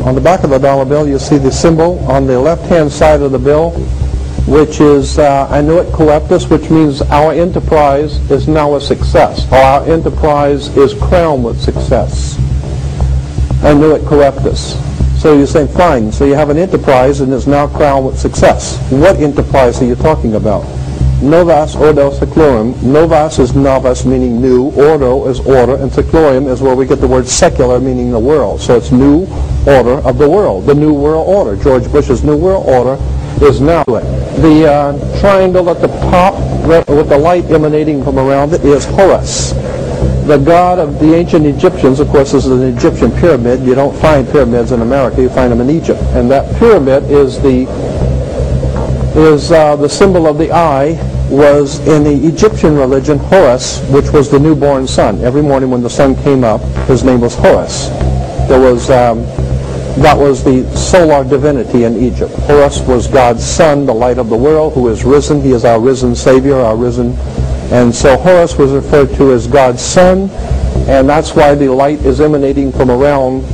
On the back of the dollar bill, you see the symbol on the left-hand side of the bill, which is Annuit Coeptus, which means our enterprise is now a success, or our enterprise is crowned with success. Annuit Coeptus. So you're saying, fine, so you have an enterprise and is now crowned with success. What enterprise are you talking about? Novas ordo seclorum. Novas is novus, meaning new. Ordo is order. And seclorum is where we get the word secular, meaning the world. So it's new order of the world. The New World Order. George Bush's New World Order is now it. The triangle at the top with the light emanating from around it is Horus, the god of the ancient Egyptians. Of course, this is an Egyptian pyramid. You don't find pyramids in America. You find them in Egypt. And that pyramid is the symbol of the eye. Was in the Egyptian religion Horus, which was the newborn sun. Every morning when the sun came up, his name was Horus. There was that was the solar divinity in Egypt. Horus was God's son, the light of the world, who is risen. He is our risen Savior, our risen. And so Horus was referred to as God's son, and that's why the light is emanating from around,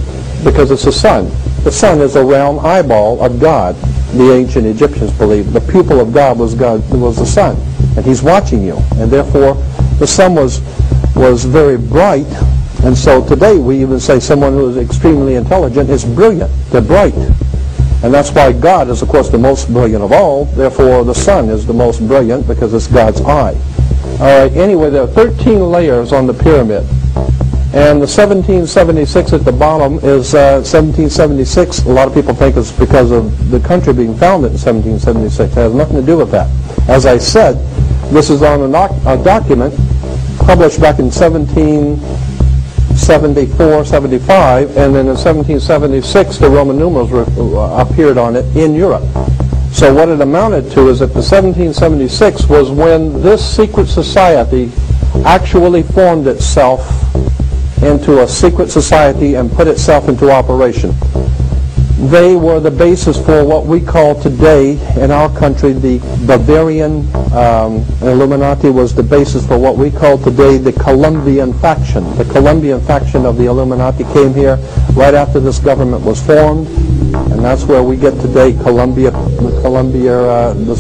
because it's the sun. The sun is a round eyeball of God. The ancient Egyptians believed the pupil of God was the sun, and He's watching you, and therefore the sun was very bright. And so today we even say someone who is extremely intelligent is brilliant. They're bright, and that's why God is, of course, the most brilliant of all. Therefore, the sun is the most brilliant because it's God's eye. All right. Anyway, there are 13 layers on the pyramid. And the 1776 at the bottom is 1776. A lot of people think it's because of the country being founded in 1776. It has nothing to do with that. As I said, this is on a document published back in 1774, 75, and then in 1776 the Roman numerals appeared on it in Europe. So what it amounted to is that the 1776 was when this secret society actually formed itself into a secret society and put itself into operation. They were the basis for what we call today in our country the Bavarian Illuminati. Was the basis for what we call today the Colombian faction. The Colombian faction of the Illuminati came here right after this government was formed, and that's where we get today this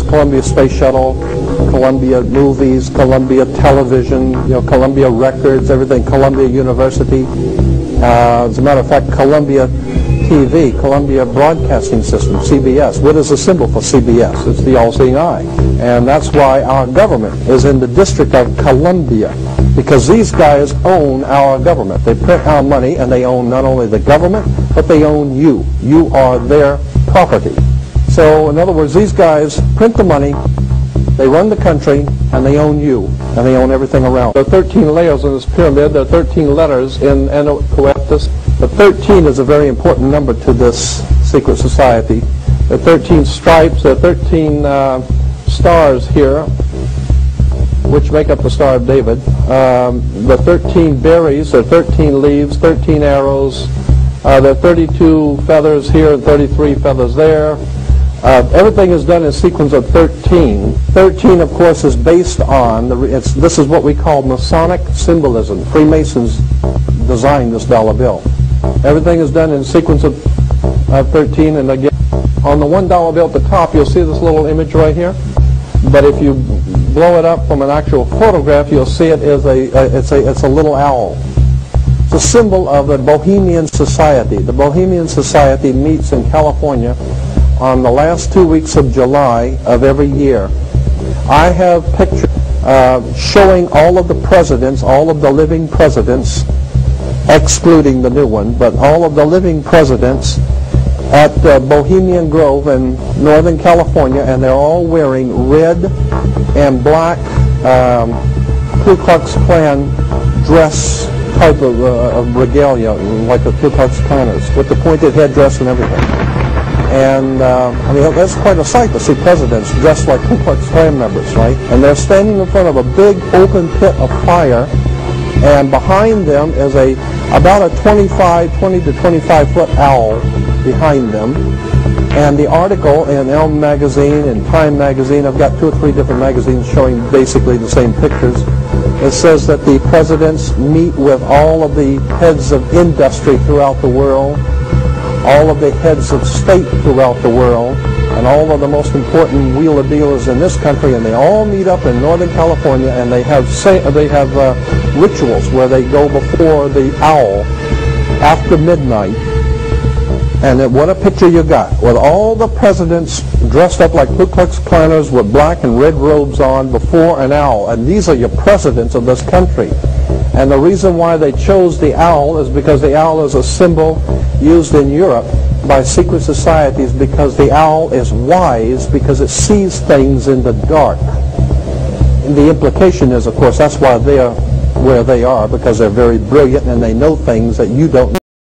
Columbia Space Shuttle, Columbia Movies, Columbia Television, Columbia Records, everything, Columbia University. As a matter of fact, Columbia TV, Columbia Broadcasting System, CBS. What is the symbol for CBS? It's the all-seeing eye. And that's why our government is in the District of Columbia, because these guys own our government. They print our money, and they own not only the government, but they own you. You are their property. So, in other words, these guys print the money, they run the country, and they own you, and they own everything around. There are 13 layers in this pyramid. There are 13 letters in Annuit Coeptus. The 13 is a very important number to this secret society. There are 13 stripes. There are 13 stars here, which make up the Star of David. The 13 berries. There are 13 leaves, 13 arrows. There are 32 feathers here and 33 feathers there. Everything is done in a sequence of 13. 13, of course, is based on, this is what we call Masonic symbolism. Freemasons designed this dollar bill. Everything is done in a sequence of 13, and again, on the $1 bill at the top, you'll see this little image right here. But if you blow it up from an actual photograph, you'll see it as it's a little owl. It's a symbol of the Bohemian Society. The Bohemian Society meets in California on the last 2 weeks of July of every year. I have pictures showing all of the presidents, all of the living presidents, excluding the new one, but all of the living presidents at Bohemian Grove in Northern California, and they're all wearing red and black Ku Klux Klan dress type of regalia, like the Ku Klux Klanners, with the pointed headdress and everything. And I mean, that's quite a sight to see presidents dressed like Ku Klux Klan members, right? And they're standing in front of a big open pit of fire, and behind them is about a 20 to 25 foot owl behind them. And the article in Elm magazine and Time magazine, I've got 2 or 3 different magazines showing basically the same pictures. It says that the presidents meet with all of the heads of industry throughout the world, all of the heads of state throughout the world, and all of the most important wheeler dealers in this country, and they all meet up in Northern California, and they have rituals where they go before the owl after midnight. And then what a picture you got, with all the presidents dressed up like Ku Klux Klanners with black and red robes on before an owl. And these are your presidents of this country. And the reason why they chose the owl is because the owl is a symbol used in Europe by secret societies, because the owl is wise, because it sees things in the dark. And the implication is, of course, that's why they are where they are, because they're very brilliant and they know things that you don't know.